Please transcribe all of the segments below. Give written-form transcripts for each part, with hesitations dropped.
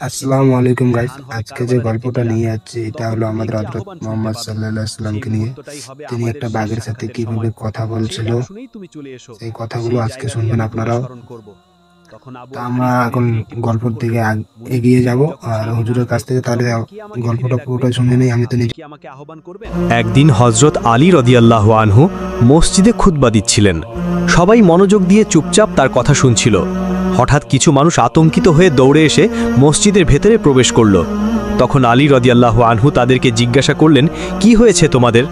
আসসালামু আলাইকুম গাইস, আজকে যে গল্পটা নিয়ে যাচ্ছি এটা হলো আমাদের হযরত মুহাম্মদ সাল্লাল্লাহু আলাইহি ওয়াসাল্লামকে নিয়ে। তিনি একটা বাঘের সাথে কিভাবে কথা বলছিল সেই কথাগুলো আজকে শুনবেন আপনারাও। তো আমরা এখন গল্পের দিকে এগিয়ে যাব আর হুজুরের কাছ থেকে তাহলে গল্পটা পুরোটা শুনে নেই। আমি তো নিজে। একদিন হযরত আলী রাদিয়াল্লাহু আনহু মসজিদে খুতবা দিচ্ছিলেন। সবাই মনোযোগ দিয়ে চুপচাপ তার কথা শুনছিল। হঠাৎ কিছু মানুষ আতঙ্কিত হয়ে দৌড়ে এসে মসজিদের ভেতরে প্রবেশ করল। তখন আলী রাদিয়াল্লাহু আনহু তাদেরকে জিজ্ঞাসা করলেন, কি হয়েছে তোমাদের?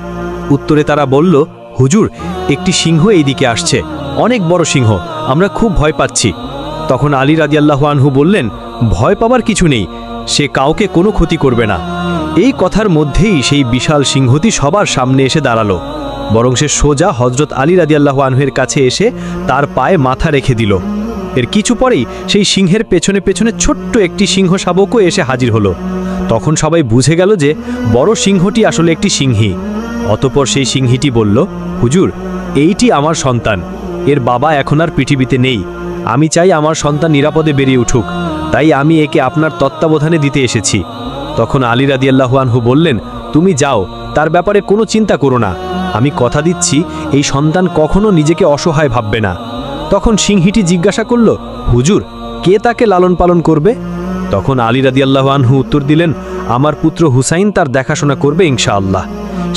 উত্তরে তারা বলল, হুজুর, একটি সিংহ এই দিকে আসছে, অনেক বড় সিংহ, আমরা খুব ভয় পাচ্ছি। তখন আলী রাদিয়াল্লাহু আনহু বললেন, ভয় পাবার কিছু নেই, সে কাউকে কোনো ক্ষতি করবে না। এই কথার মধ্যেই সেই বিশাল সিংহটি সবার সামনে এসে দাঁড়ালো। বরং সে সোজা হযরত আলী রাদিয়াল্লাহু আনহুর কাছে এসে তার পায়ে মাথা রেখে দিল। এর কিছু পরেই সেই সিংহের পেছনে পেছনে ছোট্ট একটি সিংহ শাবকও এসে হাজির হলো। তখন সবাই বুঝে গেল যে বড় সিংহটি আসলে একটি সিংহী। অতঃপর সেই সিংহীটি বলল, হুজুর, এইটি আমার সন্তান, এর বাবা এখন আর পৃথিবীতে নেই। আমি চাই আমার সন্তান নিরাপদে বেরিয়ে উঠুক, তাই আমি একে আপনার তত্ত্বাবধানে দিতে এসেছি। তখন আলী রাদিয়াল্লাহু আনহু বললেন, তুমি যাও, তার ব্যাপারে কোনো চিন্তা করো না। আমি কথা দিচ্ছি এই সন্তান কখনো নিজেকে অসহায় ভাববে না। তখন সিংহীটি জিজ্ঞাসা করল, হুজুর, কে তাকে লালন পালন করবে? তখন আলী রাদিয়াল্লাহু আনহু উত্তর দিলেন, আমার পুত্র হুসাইন তার দেখাশোনা করবে ইনশাআল্লাহ।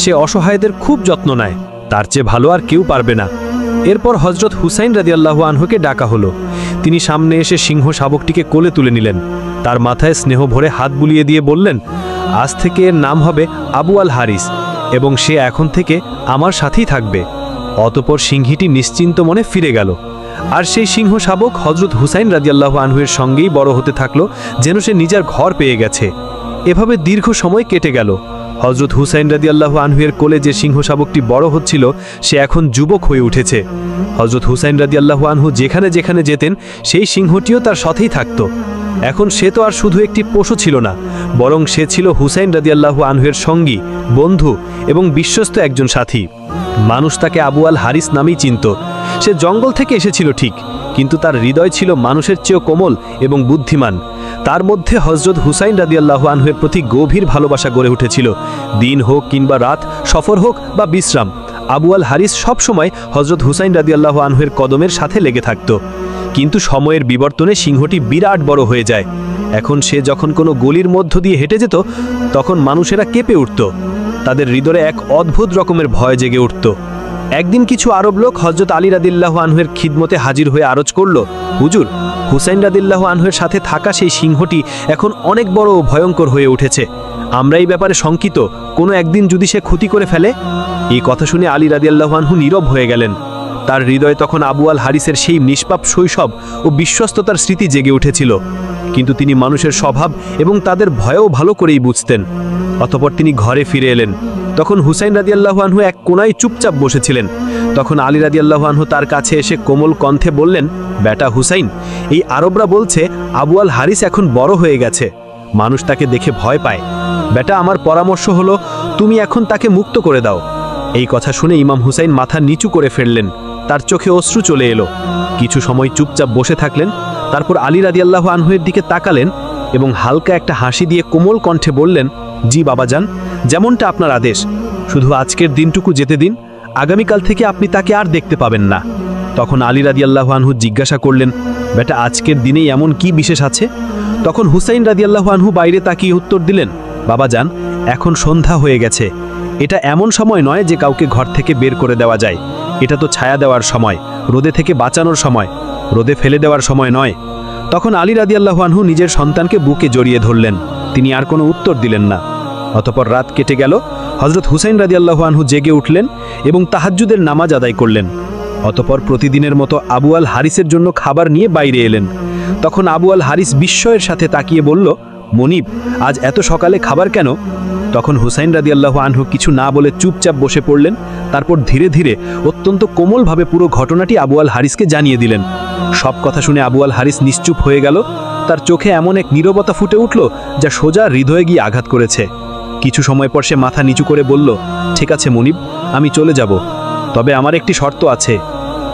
সে অসহায়দের খুব যত্ন নেয়, তার চেয়ে ভালো আর কেউ পারবে না। এরপর হযরত হুসাইন রাদিয়াল্লাহু আনহুকে ডাকা হলো। তিনি সামনে এসে সিংহ শাবকটিকে কোলে তুলে নিলেন। তার মাথায় স্নেহ ভরে হাত বুলিয়ে দিয়ে বললেন, আজ থেকে এর নাম হবে আবু আল হারিস এবং সে এখন থেকে আমার সাথেই থাকবে। অতঃপর সিংহীটি নিশ্চিন্ত মনে ফিরে গেল। আর সেই সিংহ শাবক হযরত হুসাইন রাদিয়াল্লাহু আনহুর সঙ্গেই বড় হতে থাকলো, যেন সে নিজের ঘর পেয়ে গেছে। এভাবে দীর্ঘ সময় কেটে গেল। হযরত হুসাইন রাদিয়াল্লাহু আনহুর কোলে যে সিংহ শাবকটি বড় হচ্ছিল সে এখন যুবক হয়ে উঠেছে। হযরত হুসাইন রাদিয়াল্লাহু আনহু যেখানে যেখানে যেতেন সেই সিংহটিও তার সাথেই থাকত। এখন সে তো আর শুধু একটি পশু ছিল না, বরং সে ছিল হুসাইন রাদিয়াল্লাহু আনহুর সঙ্গী, বন্ধু এবং বিশ্বস্ত একজন সাথী। মানুষ তাকে আবু আল হারিস নামেই চিনত। সে জঙ্গল থেকে এসেছিল ঠিক, কিন্তু তার হৃদয় ছিল মানুষের চেয়েও কোমল এবং বুদ্ধিমান। তার মধ্যে হযরত হুসাইন রাদিয়াল্লাহু আনহুর প্রতি গভীর ভালোবাসা গড়ে উঠেছিল। দিন হোক কিংবা রাত, সফর হোক বা বিশ্রাম, আবু আল হারিস সবসময় হযরত হুসাইন রাদিয়াল্লাহু আনহুর কদমের সাথে লেগে থাকত। কিন্তু সময়ের বিবর্তনে সিংহটি বিরাট বড় হয়ে যায়। এখন সে যখন কোনো গলির মধ্য দিয়ে হেঁটে যেত তখন মানুষেরা কেঁপে উঠত। তাদের হৃদয়ে এক অদ্ভুত রকমের ভয় জেগে উঠত। একদিন কিছু আরব লোক হযরত আলী রাদিয়াল্লাহু আনহুর খিদমতে হাজির হয়ে আরজ করল, হুজুর, হুসাইন রাদিয়াল্লাহু আনহুর সাথে থাকা সেই সিংহটি এখন অনেক বড় ও ভয়ঙ্কর হয়ে উঠেছে। আমরা এই ব্যাপারে শঙ্কিত, কোনো একদিন যদি সে ক্ষতি করে ফেলে। এই কথা শুনে আলী রাদিয়াল্লাহু আনহু নীরব হয়ে গেলেন। তার হৃদয়ে তখন আবু আল হারিসের সেই নিষ্পাপ শৈশব ও বিশ্বস্ততার স্মৃতি জেগে উঠেছিল। কিন্তু তিনি মানুষের স্বভাব এবং তাদের ভয়ও ভালো করেই বুঝতেন। অতঃপর তিনি ঘরে ফিরে এলেন। তখন হুসাইন রাদিয়াল্লাহু আনহু এক কোণায় চুপচাপ বসেছিলেন। তখন আলী রাদিয়াল্লাহু আনহু তার কাছে এসে কোমল কণ্ঠে বললেন, বেটা হুসাইন, এই আরবরা বলছে আবু আল হারিস এখন বড় হয়ে গেছে, মানুষ তাকে দেখে ভয় পায়। বেটা, আমার পরামর্শ হলো তুমি এখন তাকে মুক্ত করে দাও। এই কথা শুনে ইমাম হুসাইন মাথা নিচু করে ফেললেন। তার চোখে অশ্রু চলে এলো। কিছু সময় চুপচাপ বসে থাকলেন। তারপর আলী রাদিয়াল্লাহু আনহুর দিকে তাকালেন এবং হালকা একটা হাসি দিয়ে কোমল কণ্ঠে বললেন, জি বাবাজান, যেমনটা আপনার আদেশ। শুধু আজকের দিনটুকু যেতে দিন, আগামীকাল থেকে আপনি তাকে আর দেখতে পাবেন না। তখন আলী রাদিয়াল্লাহু আনহু জিজ্ঞাসা করলেন, বেটা, আজকের দিনেই এমন কি বিশেষ আছে? তখন হুসাইন রাদিয়াল্লাহু আনহু বাইরে তাকিয়ে উত্তর দিলেন, বাবাজান, এখন সন্ধ্যা হয়ে গেছে। এটা এমন সময় নয় যে কাউকে ঘর থেকে বের করে দেওয়া যায়। এটা তো ছায়া দেওয়ার সময়, রোদে থেকে বাঁচানোর সময়, রোদে ফেলে দেওয়ার সময় নয়। তখন আলী রাদিয়াল্লাহু আনহু নিজের সন্তানকে বুকে জড়িয়ে ধরলেন। তিনি আর কোনো উত্তর দিলেন না। অতঃপর রাত কেটে গেল। হযরত হুসাইন রাদিয়াল্লাহু আনহু জেগে উঠলেন এবং তাহাজ্জুদের নামাজ আদায় করলেন। অতঃপর প্রতিদিনের মতো আবু আল হারিসের জন্য খাবার নিয়ে বাইরে এলেন। তখন আবু আল হারিস বিস্ময়ের সাথে তাকিয়ে বলল, মনিব, আজ এত সকালে খাবার কেন? তখন হুসাইন রাদিয়াল্লাহু আনহু কিছু না বলে চুপচাপ বসে পড়লেন। তারপর ধীরে ধীরে অত্যন্ত কোমলভাবে পুরো ঘটনাটি আবু আল হারিসকে জানিয়ে দিলেন। সব কথা শুনে আবু আল হারিস নিশ্চুপ হয়ে গেল। তার চোখে এমন এক নীরবতা ফুটে উঠল যা সোজা হৃদয়ে গিয়ে আঘাত করেছে। কিছু সময় পর সে মাথা নিচু করে বলল, ঠিক আছে মনিব, আমি চলে যাব, তবে আমার একটি শর্ত আছে।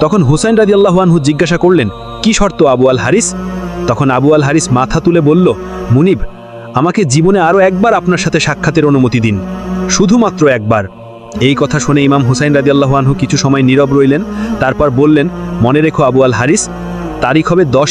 তখন হুসাইন রাদিয়াল্লাহু আনহু জিজ্ঞাসা করলেন, কি শর্ত আবু আল হারিস? তখন আবু আল হারিস মাথা তুলে বলল, মুনিব, আমাকে জীবনে আরও একবার আপনার সাথে সাক্ষাতের অনুমতি দিন, শুধুমাত্র একবার। এই কথা শুনে ইমাম হুসাইন রাদিয়াল্লাহু আনহু কিছু সময় নীরব রইলেন, তারপর বললেন, মনে রেখো আবু আল হারিস, তারিখ হবে 10